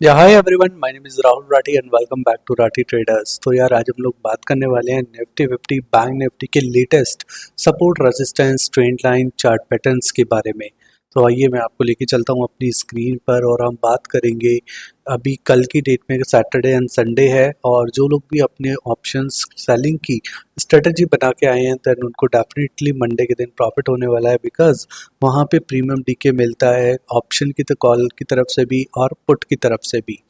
या hi everyone, my name is Rahul Rathi and welcome back to Rathi traders. तो यार आज हम लोग बात करने वाले हैं निफ्टी 50 बैंक निफ्टी के latest support resistance trend line chart patterns के बारे में। तो आइए मैं आपको लेके चलता हूँ अपनी स्क्रीन पर और हम बात करेंगे। अभी कल की डेट में सैटरडे एंड संडे है और जो लोग भी अपने ऑप्शंस सेलिंग की स्ट्रेटजी बना के आए हैं देन उनको डेफिनेटली मंडे के दिन प्रॉफिट होने वाला है, बिकॉज वहाँ पे प्रीमियम डीके मिलता है ऑप्शन की तो कॉल की तरफ से भी और पुट की तरफ से भी।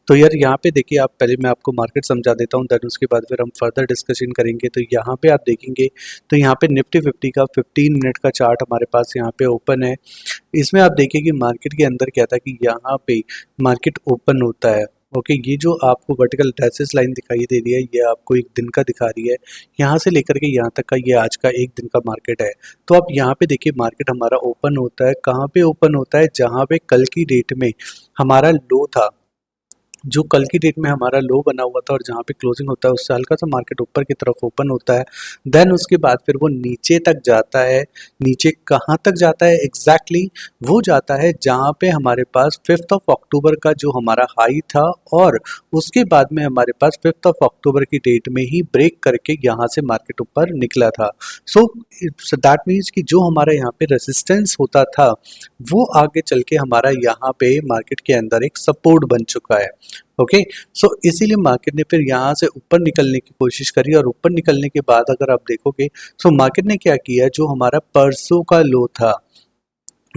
तो यार यहाँ पे देखिए, आप पहले मैं आपको मार्केट समझा देता हूँ, देन उसके बाद फिर हम फर्दर डिस्कशन करेंगे। तो यहाँ पे आप देखेंगे तो यहाँ पे निफ्टी 50 का 15 मिनट का चार्ट हमारे पास यहाँ पे ओपन है। इसमें आप देखिए कि मार्केट के अंदर क्या था कि यहाँ पे मार्केट ओपन होता है। ओके, ये जो आपको वर्टिकल डैशेस लाइन दिखाई दे रही है ये आपको एक दिन का दिखा रही है। यहाँ से लेकर के यहाँ तक का ये आज का एक दिन का मार्केट है। तो आप यहाँ पे देखिए मार्केट हमारा ओपन होता है, कहाँ पे ओपन होता है, जहाँ पे कल की डेट में हमारा लो था। जो कल की डेट में हमारा लो बना हुआ था और जहाँ पे क्लोजिंग होता है उससे हल्का सा मार्केट ऊपर की तरफ ओपन होता है। देन उसके बाद फिर वो नीचे तक जाता है। नीचे कहाँ तक जाता है एग्जैक्टली वो जाता है जहाँ पे हमारे पास 5th ऑफ अक्टूबर का जो हमारा हाई था, और उसके बाद में हमारे पास 5th ऑफ अक्टूबर की डेट में ही ब्रेक करके यहाँ से मार्केट ऊपर निकला था। सो दैट मीन्स कि जो हमारा यहाँ पे रेजिस्टेंस होता था वो आगे चल के हमारा यहाँ पे मार्केट के अंदर एक सपोर्ट बन चुका है। ओके, सो इसीलिए मार्केट ने फिर यहाँ से ऊपर निकलने की कोशिश करी और ऊपर निकलने के बाद अगर आप देखोगे तो मार्केट ने क्या किया, जो हमारा परसों का लो था,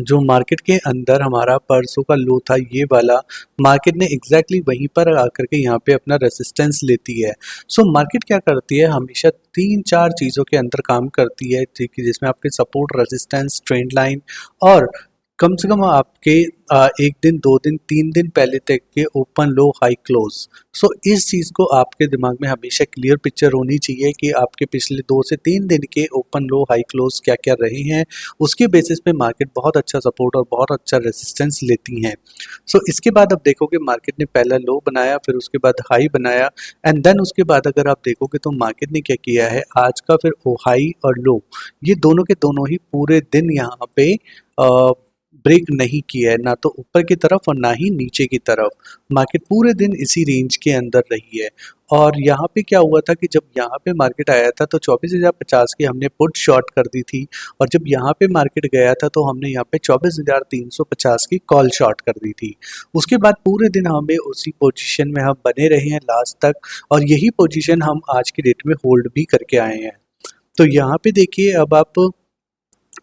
जो मार्केट के अंदर हमारा परसों का लो था ये वाला, मार्केट ने एग्जैक्टली वहीं पर आकर के यहाँ पे अपना रेसिस्टेंस लेती है। सो मार्केट क्या करती है, हमेशा तीन चार चीज़ों के अंदर काम करती है, ठीक है, जिसमें आपके सपोर्ट, रेजिस्टेंस, ट्रेंड लाइन और कम से कम आपके एक दिन, दो दिन, तीन दिन पहले तक के ओपन, लो, हाई, क्लोज। सो इस चीज़ को आपके दिमाग में हमेशा क्लियर पिक्चर होनी चाहिए कि आपके पिछले 2 से 3 दिन के ओपन, लो, हाई, क्लोज क्या क्या रहे हैं। उसके बेसिस पे मार्केट बहुत अच्छा सपोर्ट और बहुत अच्छा रेजिस्टेंस लेती हैं। सो इसके बाद आप देखोगे मार्केट ने पहला लो बनाया, फिर उसके बाद हाई बनाया, एंड देन उसके बाद अगर आप देखोगे तो मार्केट ने क्या किया है, आज का फिर ओ हाई और लो, ये दोनों के दोनों ही पूरे दिन यहाँ पे ब्रेक नहीं किया है, ना तो ऊपर की तरफ और ना ही नीचे की तरफ। मार्केट पूरे दिन इसी रेंज के अंदर रही है। और यहाँ पे क्या हुआ था कि जब यहाँ पे मार्केट आया था तो 24,050 की हमने पुट शॉर्ट कर दी थी, और जब यहाँ पे मार्केट गया था तो हमने यहाँ पे 24,350 की कॉल शॉर्ट कर दी थी। उसके बाद पूरे दिन हमें उसी पोजीशन में हम बने रहे हैं लास्ट तक, और यही पोजीशन हम आज की डेट में होल्ड भी करके आए हैं। तो यहाँ पे देखिए,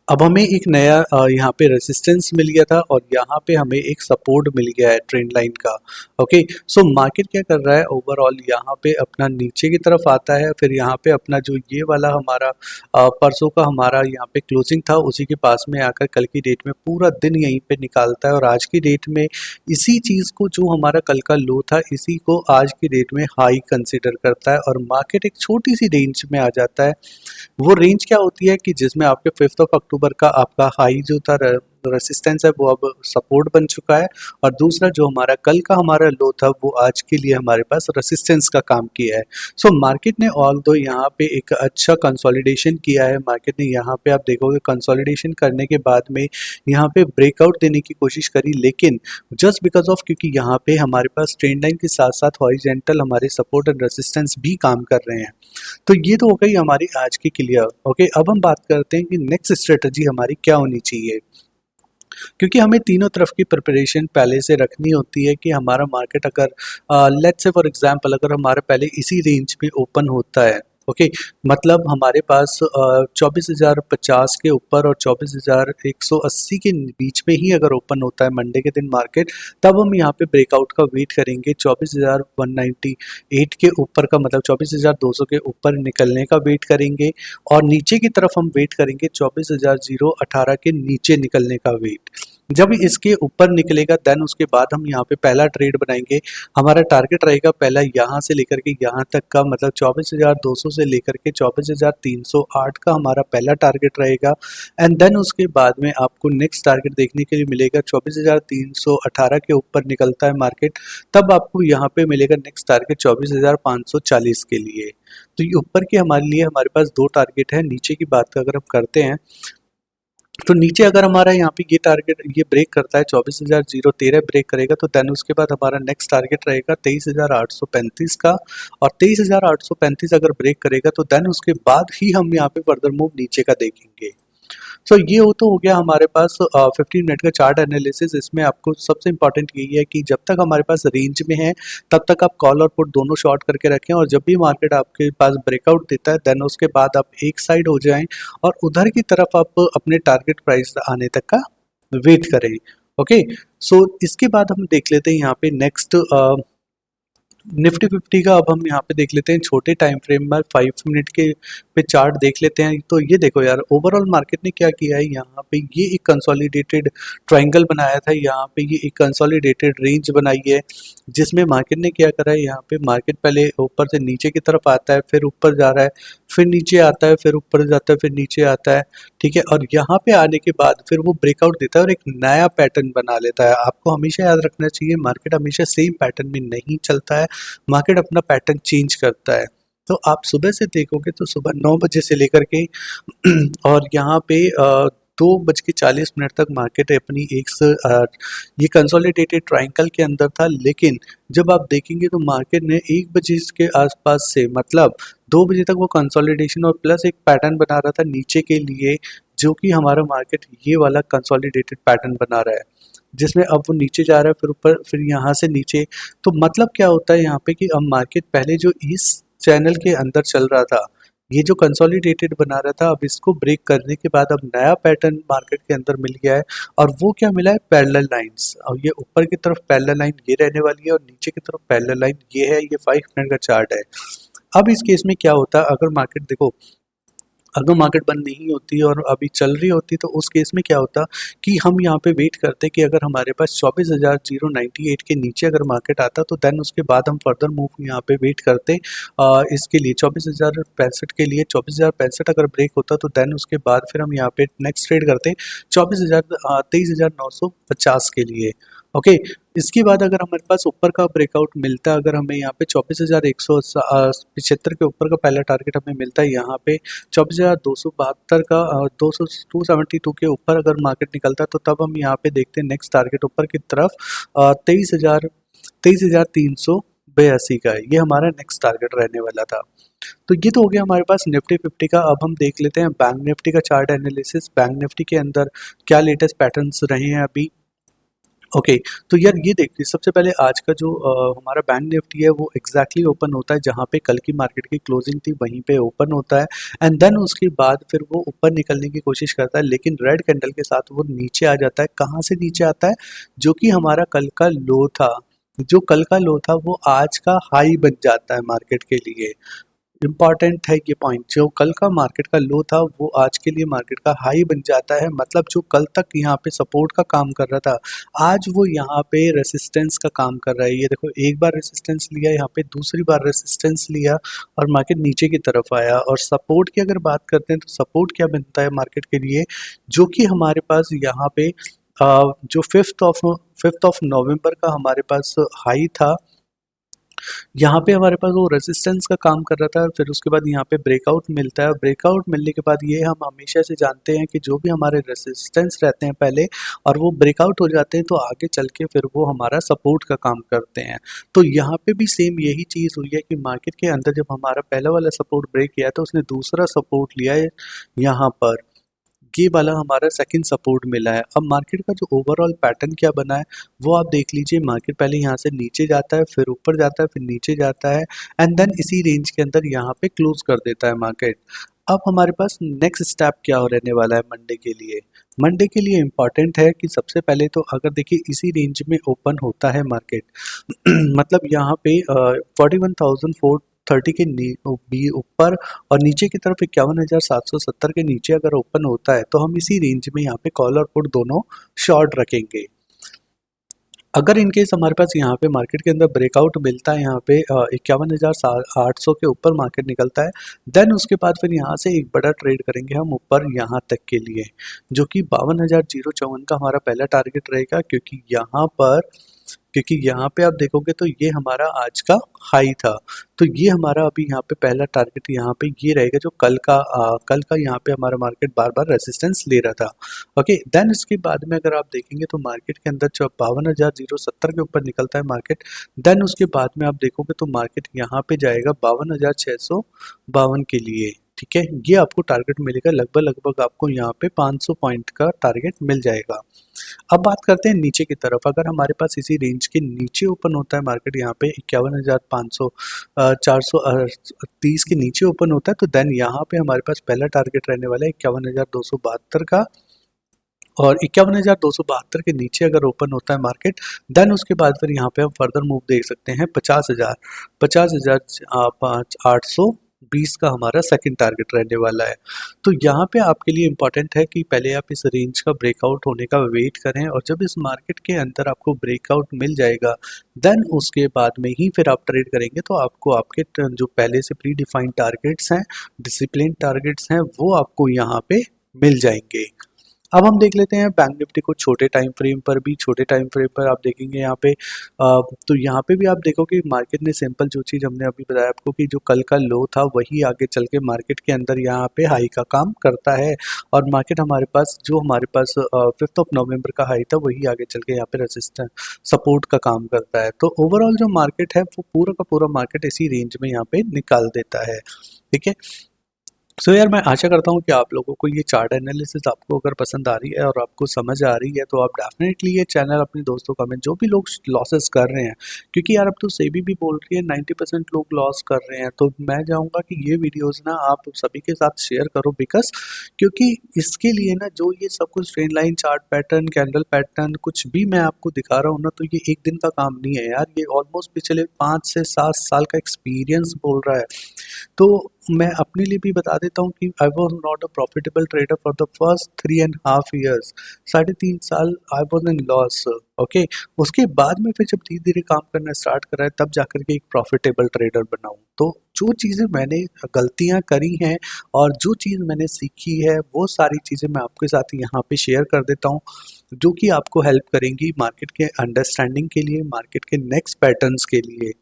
अब हमें एक नया यहाँ पे रेसिस्टेंस मिल गया था और यहाँ पे हमें एक सपोर्ट मिल गया है ट्रेंड लाइन का। ओके, सो मार्केट क्या कर रहा है, ओवरऑल यहाँ पे अपना नीचे की तरफ आता है, फिर यहाँ पे अपना जो ये वाला हमारा परसों का हमारा यहाँ पे क्लोजिंग था उसी के पास में आकर कल की डेट में पूरा दिन यहीं पे निकालता है, और आज की डेट में इसी चीज़ को, जो हमारा कल का लो था, इसी को आज की डेट में हाई कंसिडर करता है और मार्केट एक छोटी सी रेंज में आ जाता है। वो रेंज क्या होती है कि जिसमें आपके 5th ऑफ अक्टूबर का आपका हाई जो था, रेसिस्टेंस है, वो अब सपोर्ट बन चुका है, और दूसरा जो हमारा कल का हमारा लो था वो आज के लिए हमारे पास रेसिस्टेंस का काम किया है। सो मार्केट ने ऑल दो यहाँ पे एक अच्छा कंसोलिडेशन किया है। मार्केट ने यहाँ पे आप देखोगे कंसोलिडेशन करने के बाद में यहाँ पे ब्रेकआउट देने की कोशिश करी, लेकिन जस्ट बिकॉज ऑफ, क्योंकि यहाँ पे हमारे पास ट्रेंड लाइन के साथ साथ हॉरिजेंटल हमारे सपोर्ट एंड रेसिस्टेंस भी काम कर रहे हैं। तो ये तो हो गई हमारी आज की क्लियर। ओके, अब हम बात करते हैं कि नेक्स्ट स्ट्रेटजी हमारी क्या होनी चाहिए, क्योंकि हमें तीनों तरफ की प्रिपरेशन पहले से रखनी होती है कि हमारा मार्केट अगर लेट्स से फॉर एग्जांपल अगर हमारा पहले इसी रेंज में ओपन होता है। ओके, मतलब हमारे पास 24,050 के ऊपर और 24,180 के बीच में ही अगर ओपन होता है मंडे के दिन मार्केट, तब हम यहाँ पे ब्रेकआउट का वेट करेंगे 24,198 के ऊपर का, मतलब 24,200 के ऊपर निकलने का वेट करेंगे, और नीचे की तरफ हम वेट करेंगे 24,018 के नीचे निकलने का वेट। जब इसके ऊपर निकलेगा देन उसके बाद हम यहाँ पे पहला ट्रेड बनाएंगे। हमारा टारगेट रहेगा पहला यहाँ से लेकर के यहाँ तक का, मतलब 24,200 से लेकर के 24,308 का हमारा पहला टारगेट रहेगा। एंड देन उसके बाद में आपको नेक्स्ट टारगेट देखने के लिए मिलेगा 24,318 के ऊपर निकलता है मार्केट, तब आपको यहाँ पे मिलेगा नेक्स्ट टारगेट 24,540 के लिए। तो ये ऊपर के हमारे लिए हमारे पास दो टारगेट है। नीचे की बात अगर हम करते हैं तो नीचे अगर हमारा यहाँ पे ये टारगेट ये ब्रेक करता है 24,013 ब्रेक करेगा, तो देन उसके बाद हमारा नेक्स्ट टारगेट रहेगा 23,835 का, और 23,835 अगर ब्रेक करेगा तो देन उसके बाद ही हम यहाँ पे फर्दर मूव नीचे का देखेंगे। सो ये वो तो हो गया हमारे पास 15 मिनट का चार्ट एनालिसिस। इसमें आपको सबसे इंपॉर्टेंट यही है कि जब तक हमारे पास रेंज में है तब तक आप कॉल और पुट दोनों शॉर्ट करके रखें, और जब भी मार्केट आपके पास ब्रेकआउट देता है देन उसके बाद आप एक साइड हो जाएं और उधर की तरफ आप अपने टारगेट प्राइस आने तक का वेट करें। ओके, सो इसके बाद हम देख लेते हैं यहाँ पे नेक्स्ट निफ्टी 50 का। अब हम यहाँ पे देख लेते हैं छोटे टाइम फ्रेम में 5 मिनट के पे चार्ट देख लेते हैं। तो ये देखो यार, ओवरऑल मार्केट ने क्या किया है, यहाँ पे ये एक कंसोलिडेटेड ट्रायंगल बनाया था, यहाँ पे ये एक कंसोलिडेटेड रेंज बनाई है, जिसमें मार्केट ने क्या करा है, यहाँ पे मार्केट पहले ऊपर से नीचे की तरफ आता है, फिर ऊपर जा रहा है, फिर नीचे आता है, फिर ऊपर जाता है, फिर नीचे आता है, ठीक है। और यहाँ पे आने के बाद फिर वो ब्रेकआउट देता है और एक नया पैटर्न बना लेता है। आपको हमेशा याद रखना चाहिए, मार्केट हमेशा सेम पैटर्न में नहीं चलता है, मार्केट अपना पैटर्न चेंज करता है। तो आप सुबह से देखोगे तो सुबह 9 बजे से लेकर के और यहाँ पे 2:40 तक मार्केट अपनी ये कंसोलिडेटेड ट्रायंगल के अंदर था। लेकिन जब आप देखेंगे तो मार्केट ने 1 बजे के आसपास से, मतलब 2 बजे तक वो कंसोलिडेशन और प्लस एक पैटर्न बना रहा था नीचे के लिए, जो कि हमारा मार्केट ये वाला कंसोलिडेटेड पैटर्न बना रहा है, जिसमें अब वो नीचे जा रहा है, फिर ऊपर, फिर यहाँ से नीचे। तो मतलब क्या होता है यहाँ पे कि अब मार्केट पहले जो इस चैनल के अंदर चल रहा था, ये जो कंसोलिडेटेड बना रहा था, अब इसको ब्रेक करने के बाद अब नया पैटर्न मार्केट के अंदर मिल गया है। और वो क्या मिला है, पैरेलल लाइंस। और ये ऊपर की तरफ पैरेलल लाइन ये रहने वाली है और नीचे की तरफ पैरेलल लाइन ये है। ये 5 मिनट का चार्ट है। अब इस केस में क्या होता है, अगर मार्केट देखो, अगर मार्केट बंद नहीं होती और अभी चल रही होती तो उस केस में क्या होता कि हम यहाँ पे वेट करते कि अगर हमारे पास 24,098 के नीचे अगर मार्केट आता तो देन उसके बाद हम फर्दर मूव यहाँ पे वेट करते इसके लिए 24,065 के लिए। 24,065 अगर ब्रेक होता तो देन उसके बाद फिर हम यहाँ पे नेक्स्ट ट्रेड करते 23,950 के लिए। ओके, इसके बाद अगर हमारे पास ऊपर का ब्रेकआउट मिलता है, अगर हमें यहाँ पे 24,175 के ऊपर का पहला टारगेट हमें मिलता है, यहाँ पे 24,272 का 272 के ऊपर अगर मार्केट निकलता है तो तब हम यहाँ पे देखते हैं नेक्स्ट टारगेट ऊपर की तरफ 23,382 का है। ये हमारा नेक्स्ट टारगेट रहने वाला था। तो ये तो हो गया हमारे पास निफ्टी 50 का। अब हम देख लेते हैं बैंक निफ्टी का चार्ट एनालिसिस। बैंक निफ्टी के अंदर क्या लेटेस्ट पैटर्न्स रहे हैं अभी। ओके, तो यार ये देखिए, सबसे पहले आज का जो हमारा बैंक निफ्टी है वो एग्जैक्टली ओपन होता है जहाँ पे कल की मार्केट की क्लोजिंग थी वहीं पे ओपन होता है, एंड देन उसके बाद फिर वो ऊपर निकलने की कोशिश करता है, लेकिन रेड कैंडल के साथ वो नीचे आ जाता है। कहाँ से नीचे आता है, जो कि हमारा कल का लो था, जो कल का लो था वो आज का हाई बन जाता है मार्केट के लिए। इम्पॉर्टेंट है ये पॉइंट, जो कल का मार्केट का लो था वो आज के लिए मार्केट का हाई बन जाता है। मतलब जो कल तक यहाँ पे सपोर्ट का काम कर रहा था, आज वो यहाँ पे रेसिस्टेंस का काम कर रहा है। ये देखो, एक बार रेसिस्टेंस लिया, यहाँ पे दूसरी बार रेसिस्टेंस लिया और मार्केट नीचे की तरफ आया। और सपोर्ट की अगर बात करते हैं तो सपोर्ट क्या बनता है मार्केट के लिए, जो कि हमारे पास यहाँ पे जो 5th ऑफ नवंबर का हमारे पास हाई था, यहाँ पे हमारे पास वो रेजिस्टेंस का काम कर रहा था। फिर उसके बाद यहाँ पे ब्रेकआउट मिलता है। ब्रेकआउट मिलने के बाद ये हम हमेशा से जानते हैं कि जो भी हमारे रेजिस्टेंस रहते हैं पहले, और वो ब्रेकआउट हो जाते हैं तो आगे चल के फिर वो हमारा सपोर्ट का काम करते हैं। तो यहाँ पे भी सेम यही चीज़ हुई है कि मार्केट के अंदर जब हमारा पहला वाला सपोर्ट ब्रेक किया तो उसने दूसरा सपोर्ट लिया है यहाँ पर, ये वाला हमारा सेकंड सपोर्ट मिला है। अब मार्केट का जो ओवरऑल पैटर्न क्या बना है वो आप देख लीजिए। मार्केट पहले यहाँ से नीचे जाता है, फिर ऊपर जाता है, फिर नीचे जाता है, एंड देन इसी रेंज के अंदर यहाँ पे क्लोज कर देता है मार्केट। अब हमारे पास नेक्स्ट स्टेप क्या हो रहने वाला है मंडे के लिए। मंडे के लिए इम्पॉर्टेंट है कि सबसे पहले तो अगर देखिए इसी रेंज में ओपन होता है मार्केट मतलब यहाँ पे 41,430 के ऊपर और नीचे की तरफ 51,770 के नीचे अगर ओपन होता है तो हम इसी रेंज में यहाँ पे कॉल और पुट दोनों शॉर्ट रखेंगे। अगर इनकेस हमारे पास यहाँ पे मार्केट के अंदर ब्रेकआउट मिलता है, यहाँ पे 51,800 के ऊपर मार्केट निकलता है, देन उसके बाद फिर यहाँ से एक बड़ा ट्रेड करेंगे हम ऊपर यहाँ तक के लिए, जो कि 52,054 का हमारा पहला टारगेट रहेगा, क्योंकि यहाँ पर क्योंकि यहाँ पे आप देखोगे तो ये हमारा आज का हाई था। तो ये हमारा अभी यहाँ पे पहला टारगेट यहाँ पे ये रहेगा जो कल का यहाँ पे हमारा मार्केट बार बार रेजिस्टेंस ले रहा था। ओके, देन इसके बाद में अगर आप देखेंगे तो मार्केट के अंदर जब 52,070 के ऊपर निकलता है मार्केट, देन उसके बाद में आप देखोगे तो मार्केट यहाँ पे जाएगा 52,652 के लिए। ठीक है, ये आपको टारगेट मिलेगा, लगभग लगभग आपको यहाँ पे 500 पॉइंट का टारगेट मिल जाएगा। अब बात करते हैं नीचे की तरफ। अगर हमारे पास इसी रेंज के नीचे ओपन होता है मार्केट यहाँ पे 51,500 430 के नीचे ओपन होता है, तो देन यहाँ पे हमारे पास पहला टारगेट रहने वाला है 51,272 का। और 51,272 के नीचे अगर ओपन होता है मार्केट, देन उसके बाद फिर यहाँ पे हम फर्दर मूव देख सकते हैं 50,820 का हमारा सेकंड टारगेट रहने वाला है। तो यहाँ पे आपके लिए इम्पोर्टेंट है कि पहले आप इस रेंज का ब्रेकआउट होने का वेट करें, और जब इस मार्केट के अंदर आपको ब्रेकआउट मिल जाएगा, देन उसके बाद में ही फिर आप ट्रेड करेंगे तो आपको आपके जो पहले से प्री डिफाइंड टारगेट्स हैं, डिसिप्लिन टारगेट्स हैं, वो आपको यहाँ पे मिल जाएंगे। अब हम देख लेते हैं बैंक निफ्टी को छोटे टाइम फ्रेम पर भी। छोटे टाइम फ्रेम पर आप देखेंगे यहाँ पे तो यहाँ पे भी आप देखोगे मार्केट ने सिंपल जो चीज़ हमने अभी बताया आपको कि जो कल का लो था वही आगे चल के मार्केट के अंदर यहाँ पे हाई का काम करता है, और मार्केट हमारे पास 5 नवंबर का हाई था वही आगे चल के यहाँ पे रेजिस्टेंस सपोर्ट का काम करता है। तो ओवरऑल जो मार्केट है वो पूरा का पूरा मार्केट इसी रेंज में यहाँ पे निकाल देता है। ठीक है, सो यार मैं आशा करता हूँ कि आप लोगों को ये चार्ट एनालिसिस आपको अगर पसंद आ रही है और आपको समझ आ रही है, तो आप डेफिनेटली ये चैनल अपने दोस्तों का में जो भी लोग लॉसेस कर रहे हैं, क्योंकि यार अब तो सेबी भी बोल रही है 90% लोग लॉस कर रहे हैं, तो मैं चाहूँगा कि ये वीडियोज़ ना आप सभी के साथ शेयर करो, बिकॉज क्योंकि इसके लिए ना जो ये सब कुछ trend line chart pattern candle pattern कुछ भी मैं आपको दिखा रहा हूँ ना, तो ये एक दिन का काम नहीं है यार, ये ऑलमोस्ट पिछले 5 से 7 साल का एक्सपीरियंस बोल रहा है। तो मैं अपने लिए भी बता देता हूँ कि I was not a profitable trader for the first 3.5 years। 3.5 साल I was in loss. Okay, उसके बाद में फिर जब धीरे धीरे काम करना स्टार्ट करा है, तब जाकर के एक प्रॉफिटेबल ट्रेडर बना हूँ। तो जो चीज़ें मैंने गलतियाँ करी हैं और जो चीज़ मैंने सीखी है, वो सारी चीज़ें मैं आपके साथ यहाँ पे शेयर कर देता हूँ, जो कि आपको हेल्प करेंगी मार्केट के अंडरस्टैंडिंग के लिए, मार्केट के नेक्स्ट पैटर्न्स के लिए।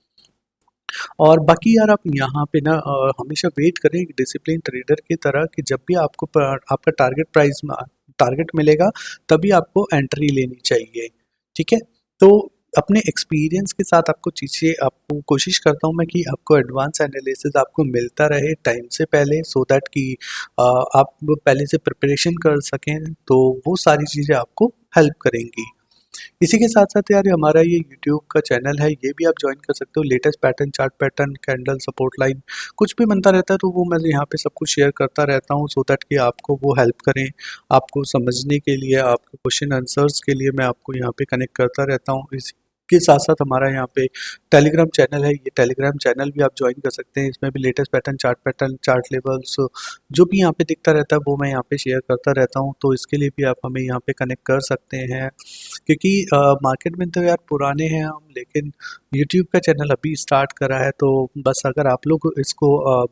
और बाकी यार आप यहाँ पे ना हमेशा वेट करें एक डिसिप्लिन ट्रेडर की तरह, कि जब भी आपका टारगेट प्राइस में टारगेट मिलेगा, तभी आपको एंट्री लेनी चाहिए। ठीक है, तो अपने एक्सपीरियंस के साथ आपको चीज़ें आपको कोशिश करता हूँ मैं कि आपको एडवांस एनालिसिस आपको मिलता रहे टाइम से पहले, सो दैट कि आप पहले से प्रिपरेशन कर सकें, तो वो सारी चीज़ें आपको हेल्प करेंगी। इसी के साथ साथ यार हमारा ये यूट्यूब का चैनल है, ये भी आप ज्वाइन कर सकते हो। Latest pattern chart pattern candle support line कुछ भी बनता रहता है, तो वो मैं यहाँ पे सब कुछ शेयर करता रहता हूँ, सो दैट कि आपको वो हेल्प करें, आपको समझने के लिए, आपके क्वेश्चन आंसर्स के लिए मैं आपको यहाँ पे कनेक्ट करता रहता हूँ। इसी के साथ साथ हमारा यहाँ पे टेलीग्राम चैनल है, ये टेलीग्राम चैनल भी आप ज्वाइन कर सकते हैं। इसमें भी लेटेस्ट पैटर्न चार्ट लेवल्स जो भी यहाँ पे दिखता रहता है वो मैं यहाँ पे शेयर करता रहता हूँ, तो इसके लिए भी आप हमें यहाँ पे कनेक्ट कर सकते हैं। क्योंकि मार्केट में तो यार पुराने हैं हम, लेकिन यूट्यूब का चैनल अभी स्टार्ट करा है, तो बस अगर आप लोग इसको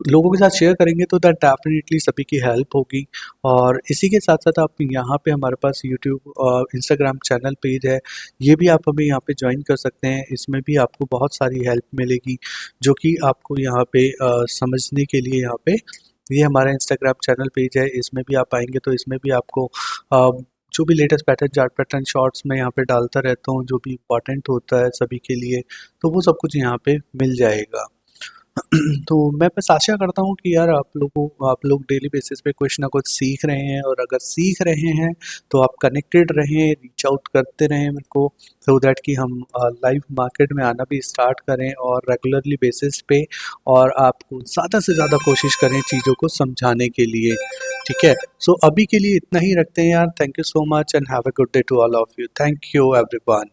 लोगों के साथ शेयर करेंगे तो दैट डेफिनेटली सभी की हेल्प होगी। और इसी के साथ साथ आप यहाँ पे हमारे पास यूट्यूब और इंस्टाग्राम चैनल पेज है, ये भी आप हमें यहाँ पे ज्वाइन कर सकते हैं। इसमें भी आपको बहुत सारी हेल्प मिलेगी, जो कि आपको यहाँ पे समझने के लिए यहाँ पे ये हमारा इंस्टाग्राम चैनल पेज है, इसमें भी आप आएंगे तो इसमें भी आपको जो भी latest pattern chart pattern shorts मैं यहाँ पे डालता रहता हूँ, जो भी इम्पोर्टेंट होता है सभी के लिए, तो वो सब कुछ यहाँ पे मिल जाएगा। तो मैं बस आशा करता हूँ कि यार आप लोग डेली बेसिस पे कुछ ना कुछ सीख रहे हैं, और अगर सीख रहे हैं तो आप कनेक्टेड रहें, रीच आउट करते रहें मेरे को, सो दैट कि हम लाइव मार्केट में आना भी स्टार्ट करें और रेगुलरली बेसिस पे, और आपको ज़्यादा से ज़्यादा कोशिश करें चीज़ों को समझाने के लिए। ठीक है, सो अभी के लिए इतना ही रखते हैं यार। Thank you so much and have a good day to all of you. Thank you everyone.